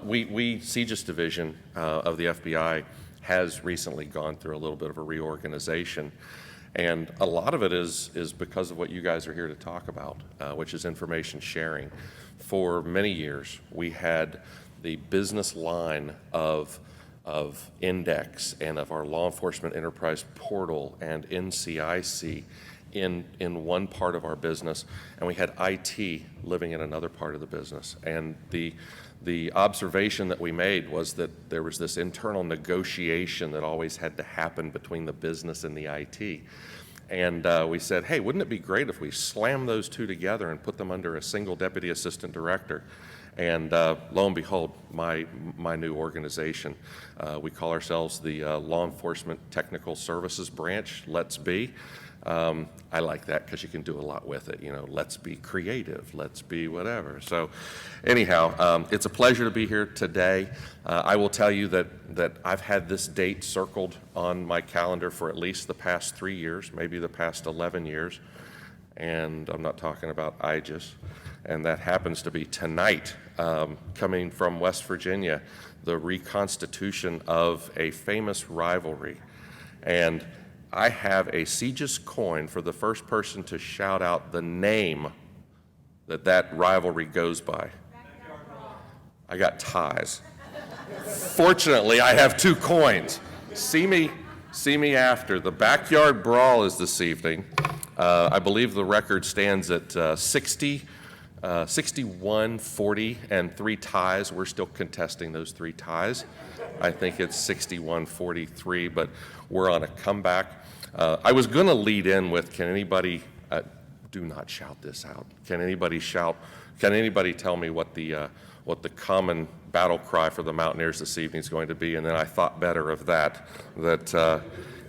we CJIS division of the FBI has recently gone through a little bit of a reorganization, and a lot of it is because of what you guys are here to talk about, which is information sharing. For many years, we had the business line of Index and of our law enforcement enterprise portal and NCIC in one part of our business, and we had IT living in another part of the business. And the observation that we made was that there was this internal negotiation that always had to happen between the business and the IT. And we said, hey, wouldn't it be great if we slam those two together and put them under a single deputy assistant director? And lo and behold, my new organization, we call ourselves the Law Enforcement Technical Services Branch, Let's Be. I like that because you can do a lot with it. You know, let's be creative, let's be whatever. So anyhow, it's a pleasure to be here today. I will tell you that I've had this date circled on my calendar for at least the past 3 years, maybe the past 11 years. And I'm not talking about IJIS. And that happens to be tonight, coming from West Virginia, the reconstitution of a famous rivalry. And I have a CJIS coin for the first person to shout out the name that rivalry goes by. I got ties. Fortunately, I have 2 coins. See me after. The backyard brawl is this evening. I believe the record stands at 61, 40, and 3 ties. We're still contesting those 3 ties. I think it's 61, 43, but we're on a comeback. I was going to lead in with, can anybody, do not shout this out. Can anybody shout, can anybody tell me what the common battle cry for the Mountaineers this evening is going to be? And then I thought better of that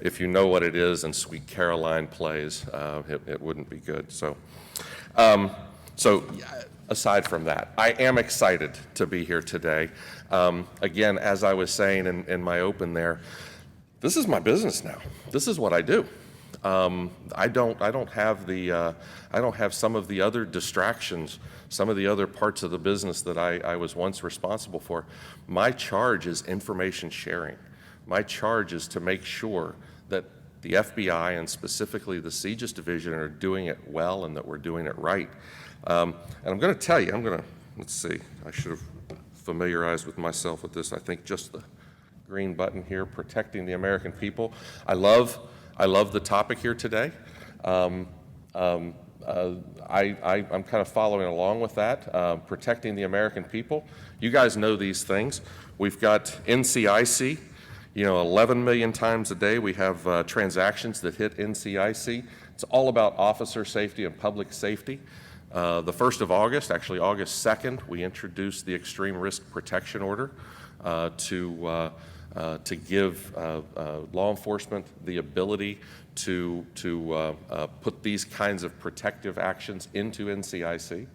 if you know what it is and Sweet Caroline plays, it wouldn't be good. So aside from that, I am excited to be here today. Again, as I was saying in my open there, this is my business now. This is what I do. I don't have some of the other distractions, some of the other parts of the business that I was once responsible for. My charge is information sharing. My charge is to make sure that the FBI and specifically the CJIS division are doing it well and that we're doing it right. And I'm going to tell you, let's see, I should have familiarized with myself with this. I think just the green button here, protecting the American people. I love the topic here today. I'm kind of following along with that, protecting the American people. You guys know these things. We've got NCIC. 11 million times a day we have transactions that hit NCIC. It's all about officer safety and public safety. The 1st of August, actually August 2nd, we introduced the Extreme Risk Protection Order to give law enforcement the ability to put these kinds of protective actions into NCIC.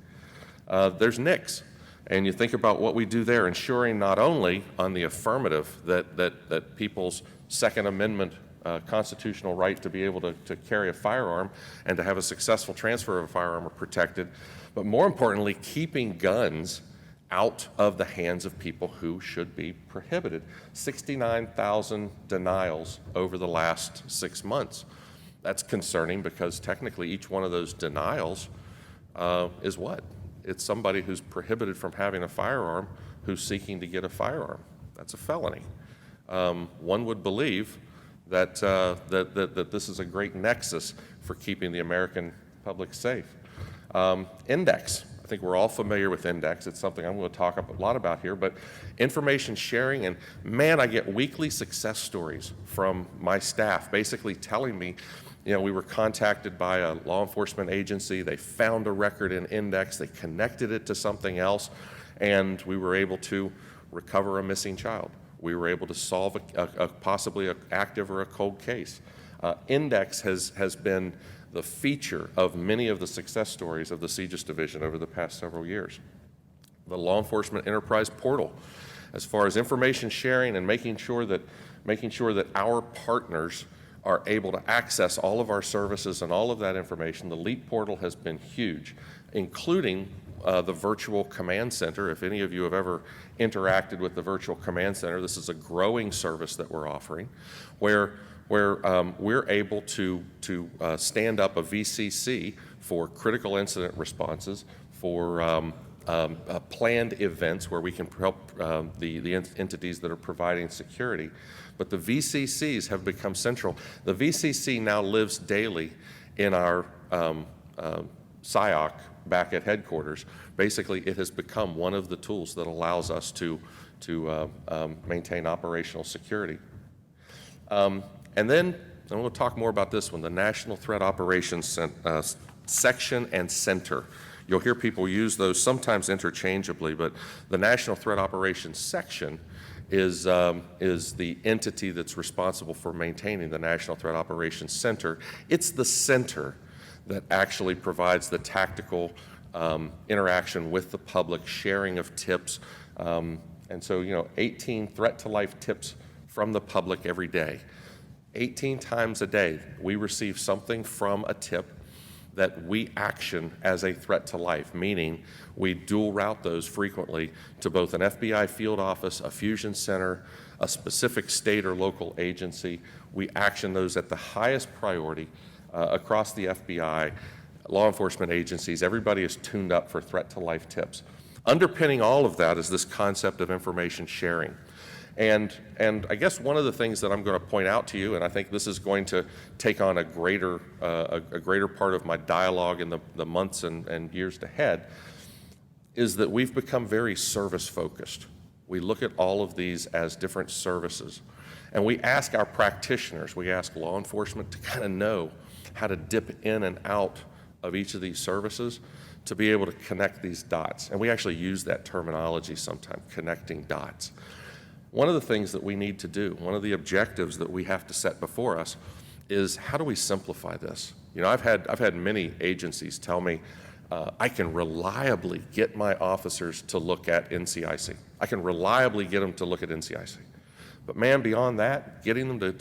There's NICS. And you think about what we do there, ensuring not only on the affirmative that people's Second Amendment constitutional right to be able to carry a firearm and to have a successful transfer of a firearm are protected, but more importantly, keeping guns out of the hands of people who should be prohibited. 69,000 denials over the last 6 months. That's concerning because technically each one of those denials is what? It's somebody who's prohibited from having a firearm who's seeking to get a firearm. That's a felony. One would believe that this is a great nexus for keeping the American public safe. Index. I think we're all familiar with Index. It's something I'm going to talk a lot about here, but information sharing, and man, I get weekly success stories from my staff basically telling me, we were contacted by a law enforcement agency. They found a record in Index. They connected it to something else, and we were able to recover a missing child. We were able to solve possibly an active or a cold case. Index has been the feature of many of the success stories of the CJIS division over the past several years. The Law Enforcement Enterprise Portal, as far as information sharing and making sure that our partners are able to access all of our services and all of that information. The LEAP portal has been huge, including the virtual command center. If any of you have ever interacted with the virtual command center, this is a growing service that we're offering, where we're able to stand up a VCC for critical incident responses, for planned events where we can help the entities that are providing security. But the VCCs have become central. The VCC now lives daily in our SIOC back at headquarters. Basically, it has become one of the tools that allows us to maintain operational security. And then we'll talk more about this one, the National Threat Operations Section and Center. You'll hear people use those sometimes interchangeably, but the National Threat Operations Section is the entity that's responsible for maintaining the National Threat Operations Center. It's the center that actually provides the tactical interaction with the public, sharing of tips. And so, 18 threat to life tips from the public every day. 18 times a day, we receive something from a tip that we action as a threat to life, meaning we dual route those frequently to both an FBI field office, a fusion center, a specific state or local agency. We action those at the highest priority across the FBI, law enforcement agencies. Everybody is tuned up for threat to life tips. Underpinning all of that is this concept of information sharing. And I guess one of the things that I'm going to point out to you, and I think this is going to take on a greater part of my dialogue in the months and years ahead, is that we've become very service focused. We look at all of these as different services. And we ask our practitioners, we ask law enforcement to kind of know how to dip in and out of each of these services to be able to connect these dots. And we actually use that terminology sometimes, connecting dots. One of the things that we need to do, one of the objectives that we have to set before us is how do we simplify this? I've had many agencies tell me, I can reliably get my officers to look at NCIC. I can reliably get them to look at NCIC. But man, beyond that, getting them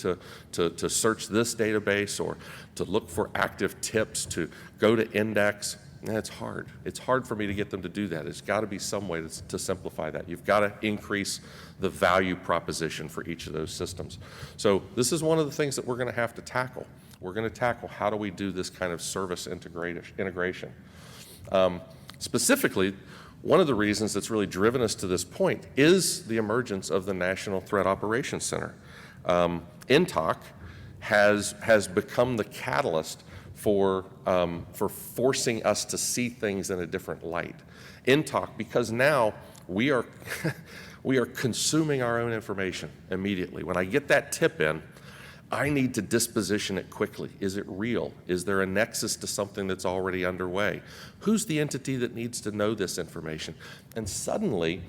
to search this database or to look for active tips, to go to index, it's hard. It's hard for me to get them to do that. There's got to be some way to simplify that. You've got to increase the value proposition for each of those systems. So this is one of the things that we're going to have to tackle. We're going to tackle how do we do this kind of service integration. Specifically, one of the reasons that's really driven us to this point is the emergence of the National Threat Operations Center. NTOC has become the catalyst for forcing us to see things in a different light. NTOC, because now we are consuming our own information immediately. When I get that tip in, I need to disposition it quickly. Is it real? Is there a nexus to something that's already underway? Who's the entity that needs to know this information? And suddenly,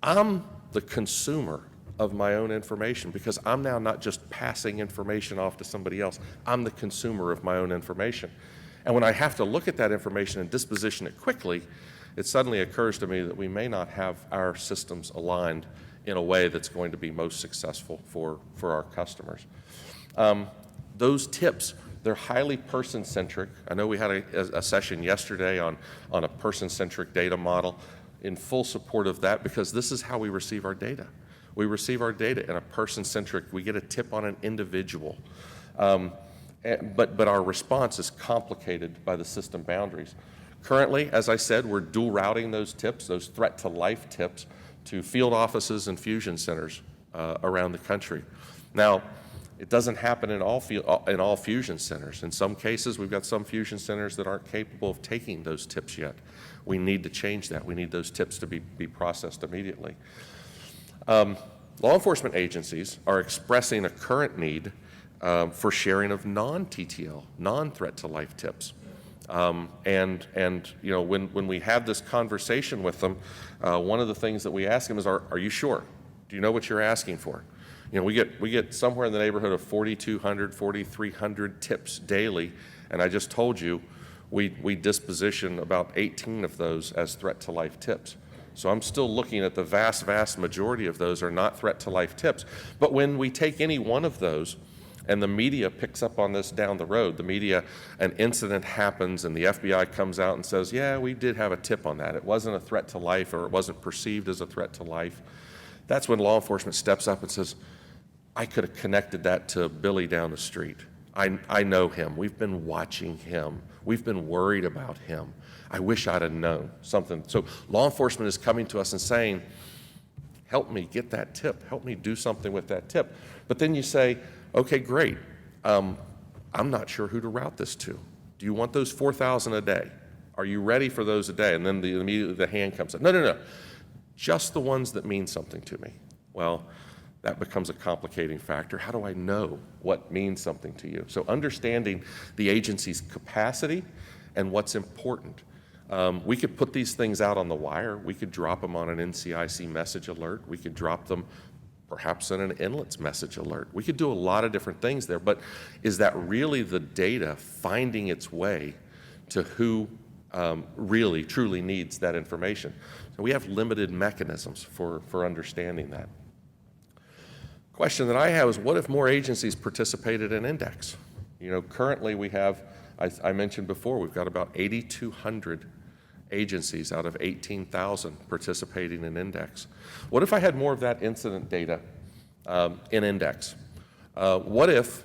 I'm the consumer of my own information because I'm now not just passing information off to somebody else. I'm the consumer of my own information. And when I have to look at that information and disposition it quickly, it suddenly occurs to me that we may not have our systems aligned in a way that's going to be most successful for our customers. Those tips, they're highly person-centric. I know we had a session yesterday on a person-centric data model, in full support of that because this is how we receive our data. We receive our data in a person-centric, we get a tip on an individual. But our response is complicated by the system boundaries. Currently, as I said, we're dual routing those tips, those threat to life tips, to field offices and fusion centers around the country. Now, it doesn't happen in all fusion centers. In some cases, we've got some fusion centers that aren't capable of taking those tips yet. We need to change that. We need those tips to be processed immediately. Law enforcement agencies are expressing a current need for sharing of non-TTL, non-threat to life tips. And when we have this conversation with them, one of the things that we ask them is, are you sure? Do you know what you're asking for? We get somewhere in the neighborhood of 4,200, 4,300 tips daily, and I just told you we disposition about 18 of those as threat to life tips. So I'm still looking at the vast majority of those are not threat to life tips. But when we take any one of those and the media picks up on this down the road. The media, an incident happens and the FBI comes out and says, yeah, we did have a tip on that. It wasn't a threat to life, or it wasn't perceived as a threat to life. That's when law enforcement steps up and says, I could have connected that to Billy down the street. I know him. We've been watching him. We've been worried about him. I wish I'd have known something. So law enforcement is coming to us and saying, help me get that tip. Help me do something with that tip. But then you say, okay, great. I'm not sure who to route this to. Do you want those 4,000 a day? Are you ready for those a day? And then immediately the hand comes up. No. Just the ones that mean something to me. Well, that becomes a complicating factor. How do I know what means something to you? So understanding the agency's capacity and what's important. We could put these things out on the wire. We could drop them on an NCIC message alert. We could drop them perhaps in an inlets message alert. We could do a lot of different things there, but is that really the data finding its way to who really, truly needs that information? So we have limited mechanisms for understanding that. Question that I have is, what if more agencies participated in Index? You know, currently we have, I mentioned before, we've got about 8,200 agencies out of 18,000 participating in Index. What if I had more of that incident data in Index? What if,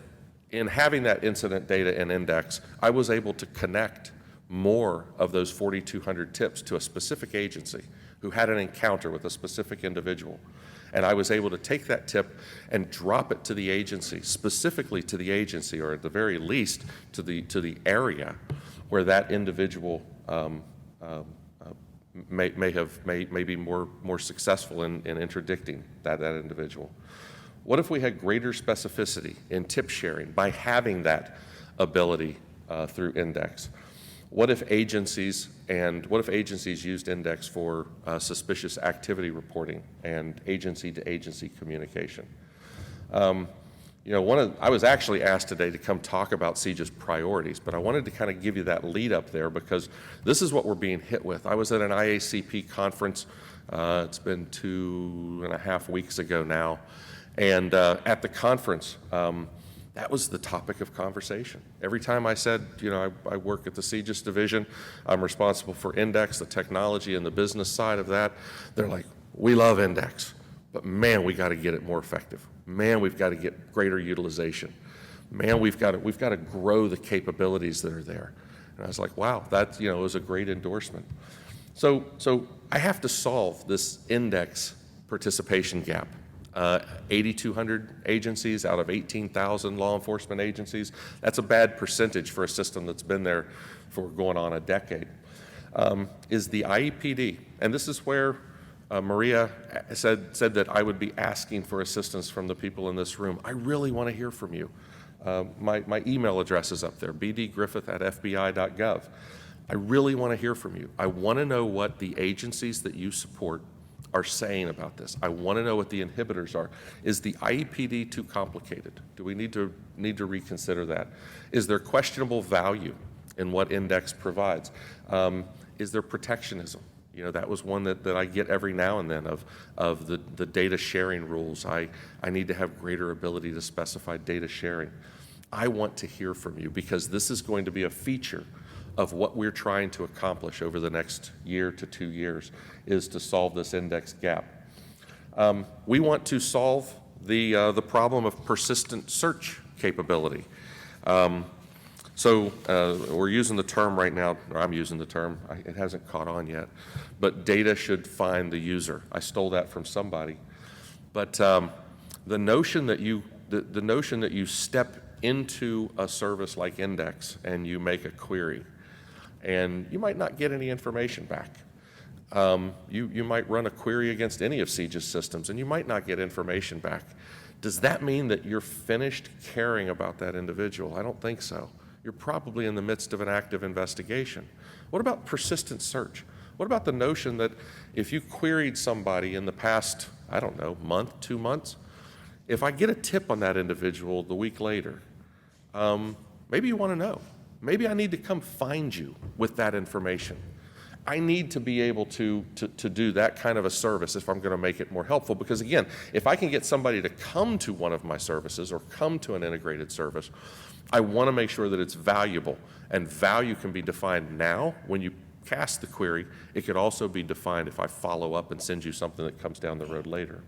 in having that incident data in Index, I was able to connect more of those 4,200 tips to a specific agency who had an encounter with a specific individual? And I was able to take that tip and drop it to the agency, specifically to the agency, or at the very least to the area where that individual may be more successful in interdicting that individual. What if we had greater specificity in tip sharing by having that ability through Index? What if agencies used Index for suspicious activity reporting and agency-to-agency communication? You know, I was actually asked today to come talk about CJIS priorities, but I wanted to kind of give you that lead up there because this is what we're being hit with. I was at an IACP conference, it's been 2.5 weeks ago now, and at the conference, that was the topic of conversation. Every time I said, you know, I work at the CJIS division, I'm responsible for Index, the technology and the business side of that, they're like, we love Index, but man, we got to get it more effective. Man, we've got to get greater utilization. Man, we've got to grow the capabilities that are there. And I was like, wow, that, you know, was a great endorsement. So I have to solve this Index participation gap. 8,200 agencies out of 18,000 law enforcement agencies. That's a bad percentage for a system that's been there for going on a decade. Is the IEPD, and this is where Maria said that I would be asking for assistance from the people in this room. I really want to hear from you. My email address is up there, bdgriffith@fbi.gov. I really want to hear from you. I want to know what the agencies that you support are saying about this. I want to know what the inhibitors are. Is the IEPD too complicated? Do we need to reconsider that? Is there questionable value in what Index provides? Is there protectionism? You know, that was one that I get every now and then of the data sharing rules. I need to have greater ability to specify data sharing. I want to hear from you because this is going to be a feature of what we're trying to accomplish over the next year to 2 years, is to solve this Index gap. We want to solve the problem of persistent search capability. We're using the term right now, or I'm using the term, it hasn't caught on yet, but data should find the user. I stole that from somebody. But the notion that you step into a service like Index and you make a query, and you might not get any information back. You might run a query against any of CJIS systems, and you might not get information back. Does that mean that you're finished caring about that individual? I don't think so. You're probably in the midst of an active investigation. What about persistent search? What about the notion that if you queried somebody in the past, I don't know, month, 2 months, if I get a tip on that individual the week later, maybe you want to know. Maybe I need to come find you with that information. I need to be able to do that kind of a service if I'm going to make it more helpful. Because again, if I can get somebody to come to one of my services or come to an integrated service, I want to make sure that it's valuable. And value can be defined now when you cast the query. It could also be defined if I follow up and send you something that comes down the road later.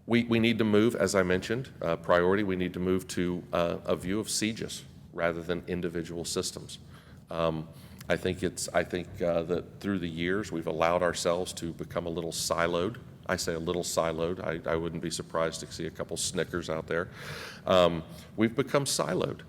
We need to move, as I mentioned, priority, we need to move to a view of CJIS rather than individual systems. I think that through the years we've allowed ourselves to become a little siloed. I say a little siloed. I wouldn't be surprised to see a couple Snickers out there. We've become siloed.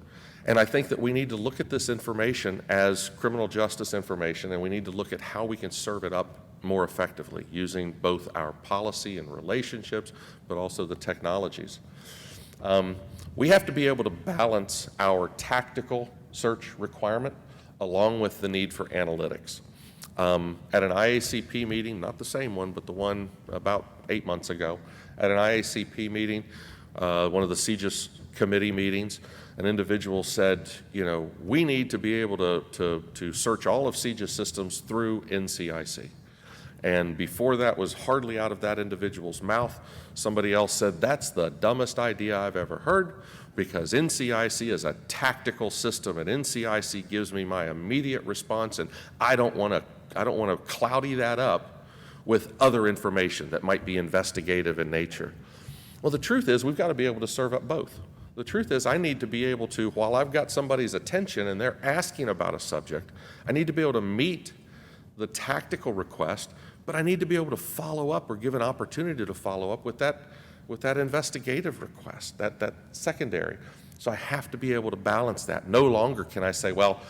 And I think that we need to look at this information as criminal justice information, and we need to look at how we can serve it up more effectively using both our policy and relationships, but also the technologies. We have to be able to balance our tactical search requirement along with the need for analytics. At an IACP meeting, not the same one, but the one about 8 months ago, at an IACP meeting, one of the CJIS committee meetings, an individual said, you know, we need to be able to search all of CJIS systems through NCIC. And before that was hardly out of that individual's mouth, somebody else said, that's the dumbest idea I've ever heard, because NCIC is a tactical system and NCIC gives me my immediate response, and I don't want to cloudy that up with other information that might be investigative in nature. Well, the truth is we've got to be able to serve up both. The truth is I need to be able to, while I've got somebody's attention and they're asking about a subject, I need to be able to meet the tactical request, but I need to be able to follow up or give an opportunity to follow up with that investigative request, that secondary. So I have to be able to balance that. No longer can I say, well,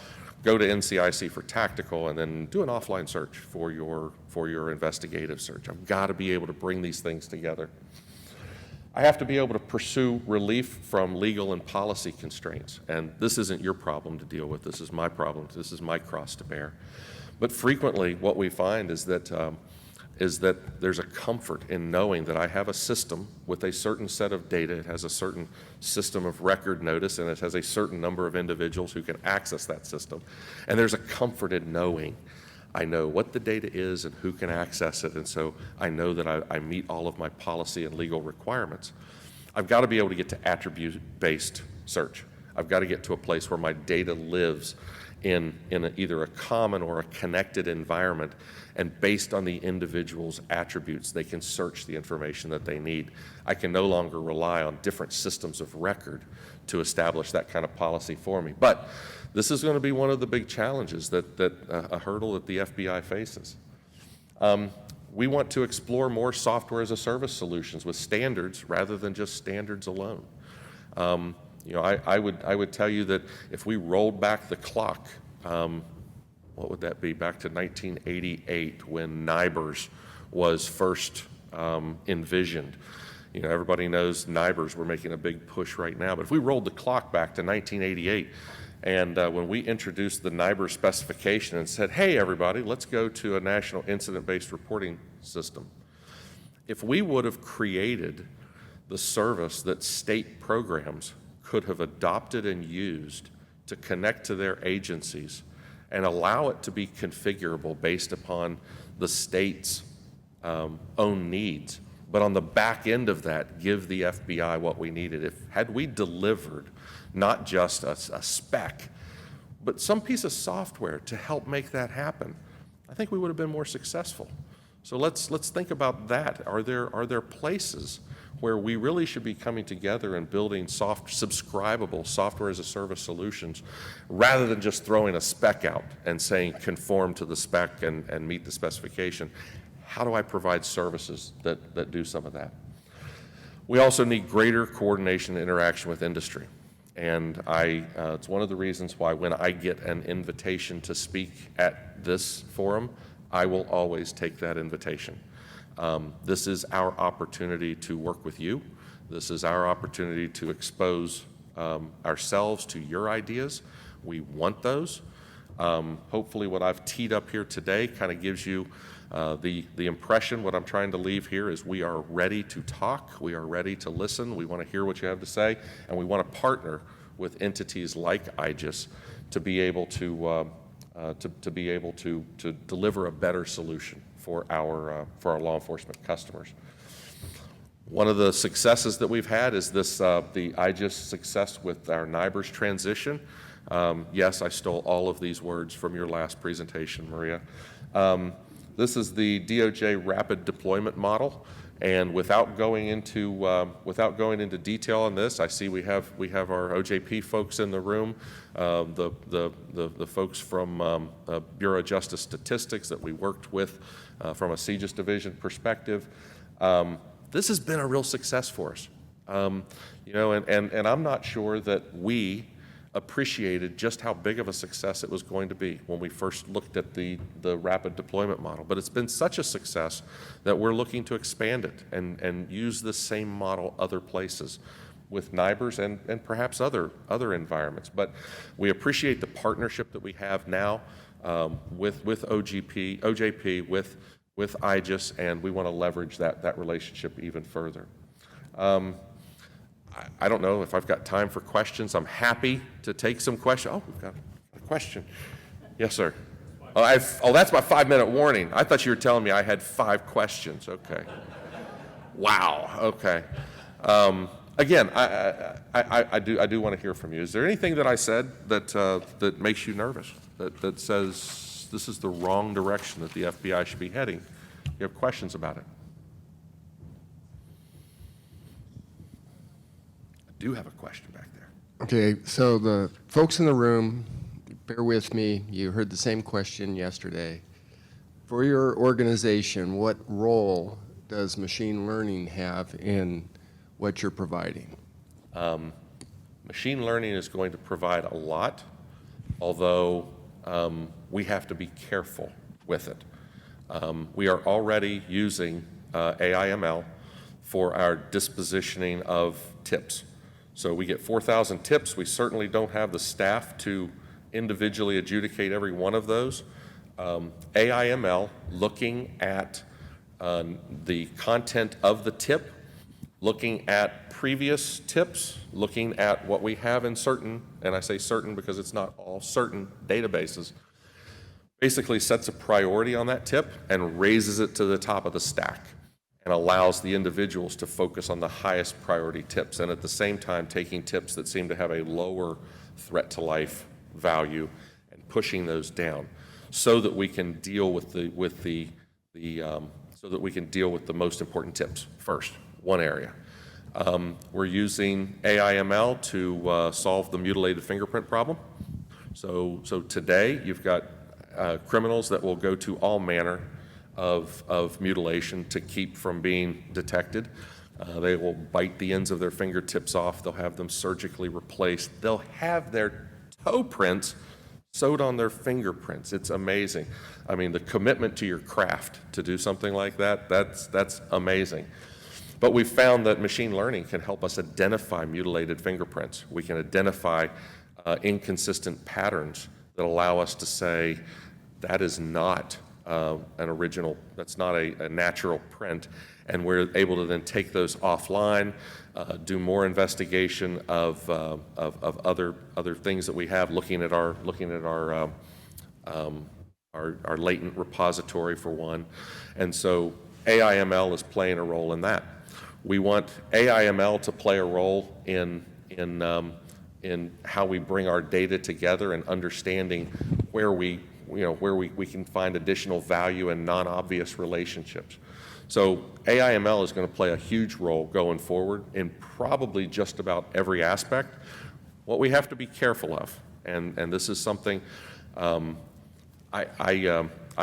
go to NCIC for tactical and then do an offline search for your investigative search. I've got to be able to bring these things together. I have to be able to pursue relief from legal and policy constraints. And this isn't your problem to deal with. This is my problem. This is my cross to bear. But frequently what we find is that there's a comfort in knowing that I have a system with a certain set of data. It has a certain system of record notice, and it has a certain number of individuals who can access that system. And there's a comfort in knowing I know what the data is and who can access it, and so I know that I meet all of my policy and legal requirements. I've got to be able to get to attribute-based search. I've got to get to a place where my data lives in either a common or a connected environment, and based on the individual's attributes, they can search the information that they need. I can no longer rely on different systems of record to establish that kind of policy for me. But this is going to be one of the big challenges a hurdle that the FBI faces. We want to explore more software as a service solutions with standards rather than just standards alone. You know, I would tell you that if we rolled back the clock, what would that be? Back to 1988 when NIBRS was first envisioned. You know, everybody knows NIBRS, we're making a big push right now, but if we rolled the clock back to 1988, and when we introduced the NIBRS specification and said, hey everybody, let's go to a national incident-based reporting system. If we would have created the service that state programs could have adopted and used to connect to their agencies and allow it to be configurable based upon the state's own needs, but on the back end of that, give the FBI what we needed. Had we delivered not just a spec, but some piece of software to help make that happen, I think we would have been more successful. So let's think about that. Are there places where we really should be coming together and building subscribable software as a service solutions rather than just throwing a spec out and saying conform to the spec and meet the specification? How do I provide services that do some of that? We also need greater coordination and interaction with industry. And it's one of the reasons why when I get an invitation to speak at this forum, I will always take that invitation. This is our opportunity to work with you. This is our opportunity to expose ourselves to your ideas. We want those. Hopefully what I've teed up here today kind of gives you the impression. What I'm trying to leave here is we are ready to talk, we are ready to listen, we want to hear what you have to say, and we want to partner with entities like IJIS to be able to to be able to deliver a better solution for our law enforcement customers. One of the successes that we've had is this, the IJIS success with our NIBRS transition. Yes, I stole all of these words from your last presentation, Maria. This is the DOJ rapid deployment model, and without going into detail on this, I see we have our OJP folks in the room, the folks from Bureau of Justice Statistics that we worked with from a CJIS division perspective. This has been a real success for us, you know, and I'm not sure that we appreciated just how big of a success it was going to be when we first looked at the rapid deployment model. But it's been such a success that we're looking to expand it and use the same model other places with NIBRS and perhaps other environments. But we appreciate the partnership that we have now with OJP, with IJIS, and we want to leverage that relationship even further. I don't know if I've got time for questions. I'm happy to take some questions. Oh, we've got a question. Yes, sir. Oh, that's my 5-minute warning. I thought you were telling me I had 5 questions. Okay. Wow. Okay. Again, I do want to hear from you. Is there anything that I said that makes you nervous? That says this is the wrong direction that the FBI should be heading? You have questions about it? I do have a question back there. Okay, so the folks in the room, bear with me, you heard the same question yesterday. For your organization, what role does machine learning have in what you're providing? Machine learning is going to provide a lot, although we have to be careful with it. We are already using AI/ML for our dispositioning of tips. So we get 4,000 tips. We certainly don't have the staff to individually adjudicate every one of those. AI/ML looking at the content of the tip, looking at previous tips, looking at what we have in certain, and I say certain because it's not all, certain databases, basically sets a priority on that tip and raises it to the top of the stack and allows the individuals to focus on the highest priority tips, and at the same time taking tips that seem to have a lower threat to life value and pushing those down so that we can deal with the most important tips first, one area. We're using AI/ML to solve the mutilated fingerprint problem. So today you've got criminals that will go to all manner of mutilation to keep from being detected. They will bite the ends of their fingertips off. They'll have them surgically replaced. They'll have their toe prints sewed on their fingerprints. It's amazing. I mean, the commitment to your craft to do something like that, that's amazing. But we've found that machine learning can help us identify mutilated fingerprints. We can identify inconsistent patterns that allow us to say that is not an original, that's not a natural print, and we're able to then take those offline, do more investigation of other things that we have, looking at our latent repository for one, and so AI/ML is playing a role in that. We want AI/ML to play a role in how we bring our data together and understanding where we can find additional value in non-obvious relationships. So AI/ML is going to play a huge role going forward in probably just about every aspect. What we have to be careful of, and this is something, I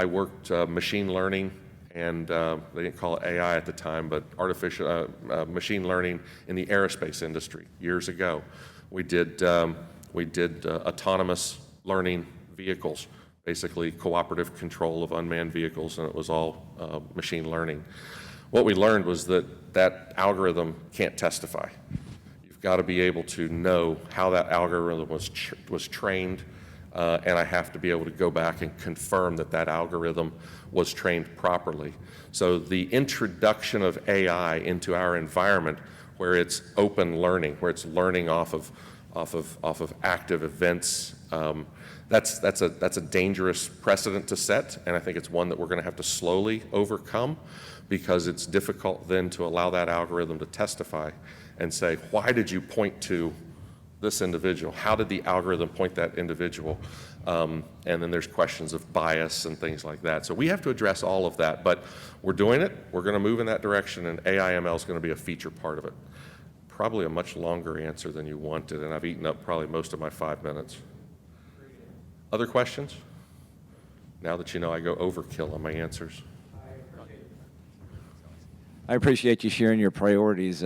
worked machine learning, and they didn't call it AI at the time, but artificial machine learning in the aerospace industry years ago. We did autonomous learning vehicles, basically cooperative control of unmanned vehicles, and it was all machine learning. What we learned was that algorithm can't testify. You've got to be able to know how that algorithm was trained, and I have to be able to go back and confirm that algorithm was trained properly. So the introduction of AI into our environment, where it's open learning, where it's learning off of active events That's a dangerous precedent to set, and I think it's one that we're going to have to slowly overcome, because it's difficult then to allow that algorithm to testify and say, why did you point to this individual? How did the algorithm point that individual? And then there's questions of bias and things like that. So we have to address all of that, but we're doing it. We're going to move in that direction, and AI/ML is going to be a feature part of it. Probably a much longer answer than you wanted, and I've eaten up probably most of my 5 minutes. Other questions? Now that you know I go overkill on my answers. I appreciate you sharing your priorities.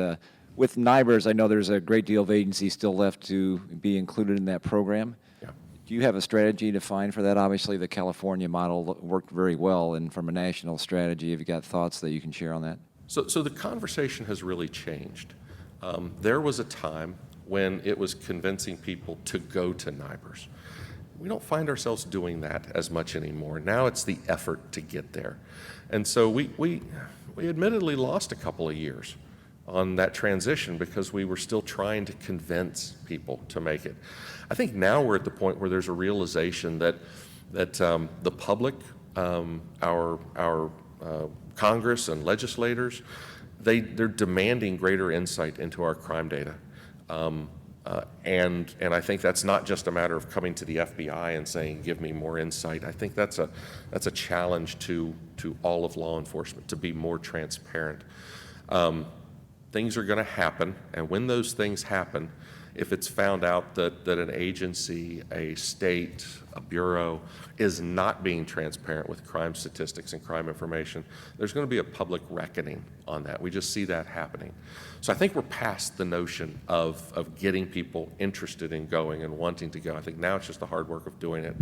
With NIBRS, I know there's a great deal of agencies still left to be included in that program. Yeah. Do you have a strategy defined for that? Obviously, the California model worked very well, and from a national strategy, have you got thoughts that you can share on that? So the conversation has really changed. There was a time when it was convincing people to go to NIBRS. We don't find ourselves doing that as much anymore. Now it's the effort to get there. And so we admittedly lost a couple of years on that transition because we were still trying to convince people to make it. I think now we're at the point where there's a realization that the public, our Congress and legislators, they're demanding greater insight into our crime data. And I think that's not just a matter of coming to the FBI and saying, give me more insight. I think that's a challenge to all of law enforcement, to be more transparent. Things are going to happen, and when those things happen, if it's found out that an agency, a state, a bureau is not being transparent with crime statistics and crime information, there's going to be a public reckoning on that. We just see that happening. So I think we're past the notion of getting people interested in going and wanting to go. I think now it's just the hard work of doing it.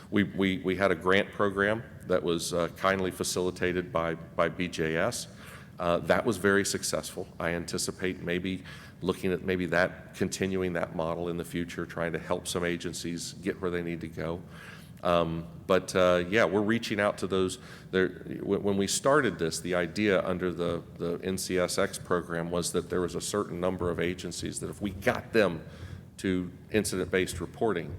We had a grant program that was kindly facilitated by BJS. That was very successful. I anticipate maybe looking at continuing that model in the future, trying to help some agencies get where they need to go. Yeah, we're reaching out to those. When we started this, the idea under the NCSX program was that there was a certain number of agencies that if we got them to incident-based reporting,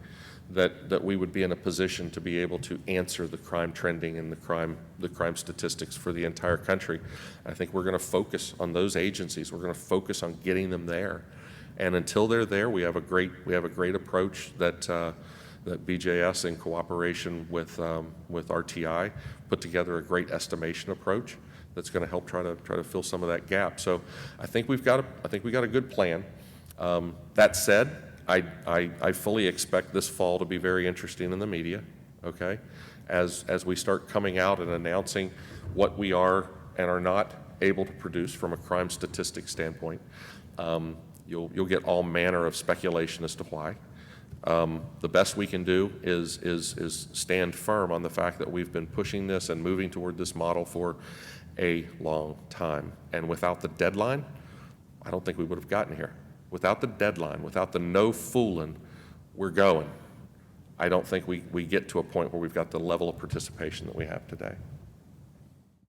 that we would be in a position to be able to answer the crime trending and the crime statistics for the entire country. I think we're going to focus on those agencies. We're going to focus on getting them there, and until they're there, we have a great approach that BJS in cooperation with RTI put together a great estimation approach that's going to help try to fill some of that gap. So I think we got a good plan. That said, I fully expect this fall to be very interesting in the media, okay? As we start coming out and announcing what we are and are not able to produce from a crime statistics standpoint, you'll get all manner of speculation as to why. The best we can do is stand firm on the fact that we've been pushing this and moving toward this model for a long time. And without the deadline, I don't think we would have gotten here. Without the deadline, without the no fooling, we're going. I don't think we get to a point where we've got the level of participation that we have today.